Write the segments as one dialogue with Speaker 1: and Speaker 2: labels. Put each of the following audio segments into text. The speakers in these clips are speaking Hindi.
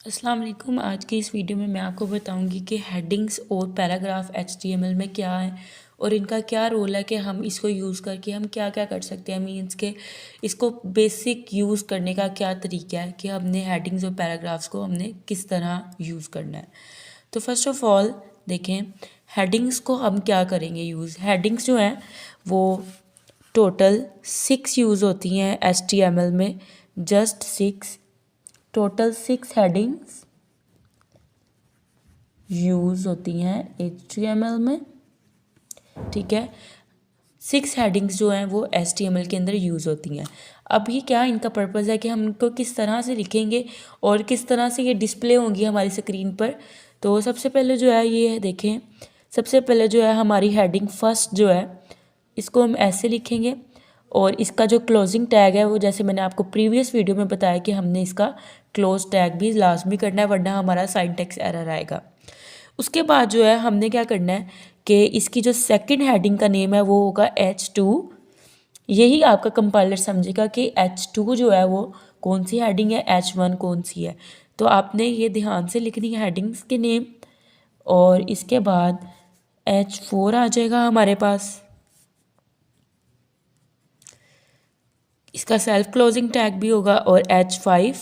Speaker 1: अस्सलाम वालेकुम। आज की इस वीडियो में मैं आपको बताऊंगी कि हेडिंग्स और पैराग्राफ HTML में क्या है और इनका क्या रोल है कि हम इसको यूज़ करके हम क्या क्या कर सकते हैं। मीन्स के इसको बेसिक यूज़ करने का क्या तरीका है कि हमने हेडिंग्स और पैराग्राफ्स को हमने किस तरह यूज़ करना है। तो फर्स्ट ऑफ ऑल देखें, हेडिंग्स को हम क्या करेंगे यूज़। हेडिंग्स जो हैं वो टोटल 6 यूज़ होती हैं HTML में, जस्ट 6। टोटल 6 हेडिंग्स यूज़ होती हैं HTML में, ठीक है। 6 हेडिंग्स जो हैं वो HTML के अंदर यूज़ होती हैं। अब ये क्या इनका पर्पज़ है कि हम इनको किस तरह से लिखेंगे और किस तरह से ये डिस्प्ले होंगी हमारी स्क्रीन पर। तो सबसे पहले जो है ये देखें, सबसे पहले जो है हमारी हेडिंग फर्स्ट जो है इसको हम ऐसे लिखेंगे और इसका जो क्लोजिंग टैग है वो जैसे मैंने आपको प्रीवियस वीडियो में बताया कि हमने इसका क्लोज टैग भी लाजमी करना है वरना हमारा सिंटैक्स एरर आएगा। उसके बाद जो है हमने क्या करना है कि इसकी जो सेकंड हेडिंग का नेम है वो होगा H2। यही आपका कंपाइलर समझेगा कि H2 जो है वो कौन सी हेडिंग है, H1 कौन सी है। तो आपने ये ध्यान से लिखनी है हेडिंग्स के नेम और इसके बाद H4 आ जाएगा हमारे पास। इसका सेल्फ क्लोजिंग टैग भी होगा और H5,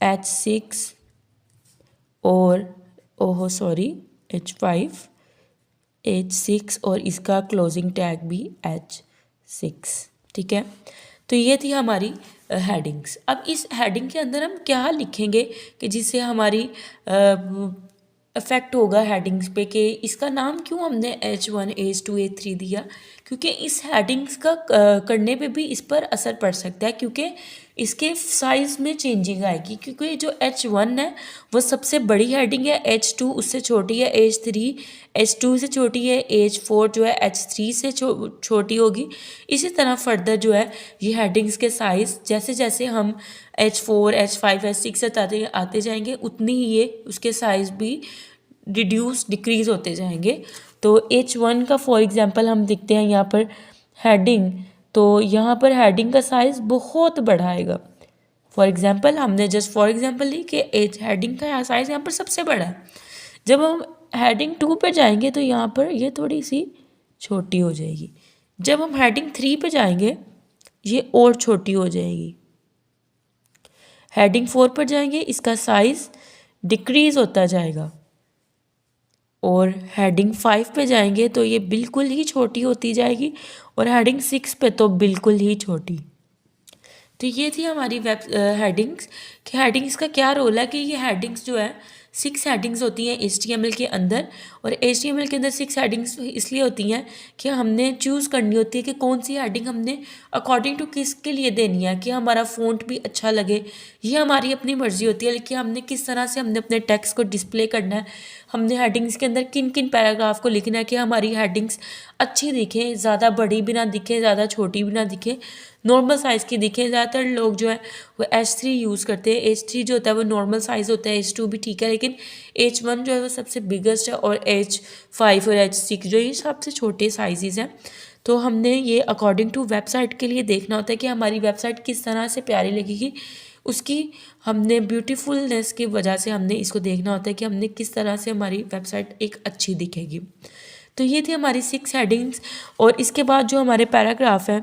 Speaker 1: H6 और H5, H6 और इसका क्लोजिंग टैग भी H6, ठीक है। तो ये थी हमारी हेडिंग्स। अब इस हेडिंग के अंदर हम क्या लिखेंगे कि जिससे हमारी इफ़ेक्ट होगा हेडिंग्स पे कि इसका नाम क्यों हमने H1 H2 H3 दिया, क्योंकि इस हेडिंग्स का करने पे भी इस पर असर पड़ सकता है क्योंकि इसके साइज़ में चेंजिंग आएगी। क्योंकि जो H1 है वो सबसे बड़ी हेडिंग है, H2 उससे छोटी है, H3 H2 से छोटी है, H4 जो है H3 से छोटी होगी। इसी तरह फर्दर जो है ये हेडिंग्स के साइज़ जैसे जैसे हम H4 H5 H6 आते जाएंगे उतनी ही ये उसके साइज़ भी डिक्रीज़ होते जाएंगे। तो H1 का फॉर एग्जांपल हम देखते हैं यहाँ पर हेडिंग, तो यहाँ पर हेडिंग का साइज़ बहुत बड़ा आएगा। फॉर एग्जांपल हमने जस्ट फॉर एग्जांपल ली कि एच हेडिंग का साइज़ यहाँ पर सबसे बड़ा है। जब हम हेडिंग 2 पे जाएंगे तो यहाँ पर ये थोड़ी सी छोटी हो जाएगी। जब हम हेडिंग 3 पे जाएंगे ये और छोटी हो जाएगी। हेडिंग 4 पर जाएंगे इसका साइज़ डिक्रीज़ होता जाएगा और हेडिंग 5 पे जाएंगे तो ये बिल्कुल ही छोटी होती जाएगी और हेडिंग 6 पे तो बिल्कुल ही छोटी। तो ये थी हमारी हेडिंग्स कि हेडिंग्स का क्या रोल है कि ये हेडिंग्स जो है 6 हेडिंग्स होती हैं HTML के अंदर। और HTML के अंदर 6 हेडिंग्स इसलिए होती हैं कि हमने चूज़ करनी होती है कि कौन सी हेडिंग हमने अकॉर्डिंग टू किसके लिए देनी है कि हमारा फ़ॉन्ट भी अच्छा लगे। ये हमारी अपनी मर्ज़ी होती है लेकिन हमने किस तरह से हमने अपने टेक्स्ट को डिस्प्ले करना है, हमने हेडिंग्स के अंदर किन किन पैराग्राफ को लिखना है कि हमारी हेडिंग्स अच्छी दिखें, ज़्यादा बड़ी भी ना दिखे, ज़्यादा छोटी भी ना दिखे, नॉर्मल साइज़ की दिखे। ज़्यादातर लोग जो है वो H3 यूज़ करते हैं। H3 जो होता है वो नॉर्मल साइज़ होता है, H2 भी ठीक है लेकिन H1 जो है वो सबसे बिगेस्ट है और H5 और H6 जो ये सबसे छोटे साइज़ हैं। तो हमने ये अकॉर्डिंग टू वेबसाइट के लिए देखना होता है कि हमारी वेबसाइट किस तरह से प्यारी लगेगी, उसकी हमने ब्यूटीफुलनेस की वजह से हमने इसको देखना होता है कि हमने किस तरह से हमारी वेबसाइट एक अच्छी दिखेगी। तो ये थी हमारी 6 हेडिंग्स। और इसके बाद जो हमारे पैराग्राफ है,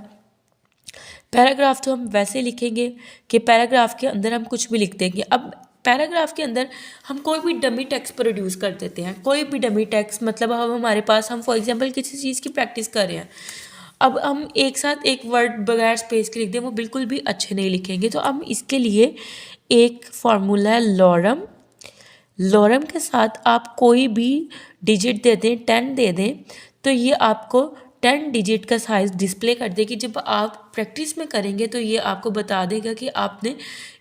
Speaker 1: पैराग्राफ तो हम वैसे लिखेंगे कि पैराग्राफ के अंदर हम कुछ भी लिख देंगे। अब पैराग्राफ के अंदर हम कोई भी डमी टेक्स्ट प्रोड्यूस कर देते हैं, कोई भी डमी टेक्स्ट, मतलब अब हमारे पास हम फॉर एग्जांपल किसी चीज़ की प्रैक्टिस कर रहे हैं, अब हम एक साथ एक वर्ड बगैर स्पेस के लिख दें वो बिल्कुल भी अच्छे नहीं लिखेंगे। तो हम इसके लिए एक फार्मूला है लॉरम। लॉरम के साथ आप कोई भी डिजिट दे दें, 10 दे दें, तो ये आपको 10 डिजिट का साइज़ डिस्प्ले कर देगी। जब आप प्रैक्टिस में करेंगे तो ये आपको बता देगा कि आपने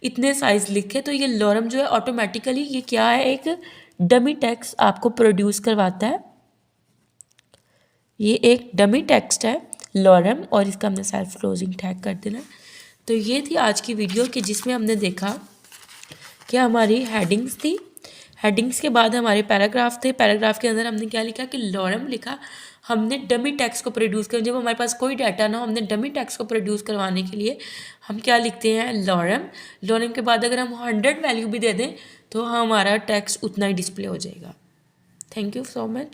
Speaker 1: इतने साइज़ लिखे। तो ये लॉरम जो है ऑटोमेटिकली ये क्या है, एक डमी टेक्स्ट आपको प्रोड्यूस करवाता है। ये एक डमी टेक्स्ट है लॉरम और इसका हमने सेल्फ क्लोजिंग टैग कर देना। तो ये थी आज की वीडियो कि जिसमें हमने देखा कि हमारी हेडिंग्स थी, हेडिंग्स के बाद हमारे पैराग्राफ थे, पैराग्राफ के अंदर हमने क्या लिखा कि लॉरम लिखा, हमने डमी टेक्स्ट को प्रोड्यूस कर, जब हमारे पास कोई डाटा ना हो, हमने डमी टेक्स्ट को प्रोड्यूस करवाने के लिए हम क्या लिखते हैं, लॉरम। लॉरम के बाद अगर हम 100 वैल्यू भी दे दें तो हमारा टेक्स्ट उतना ही डिस्प्ले हो जाएगा। Thank you so much.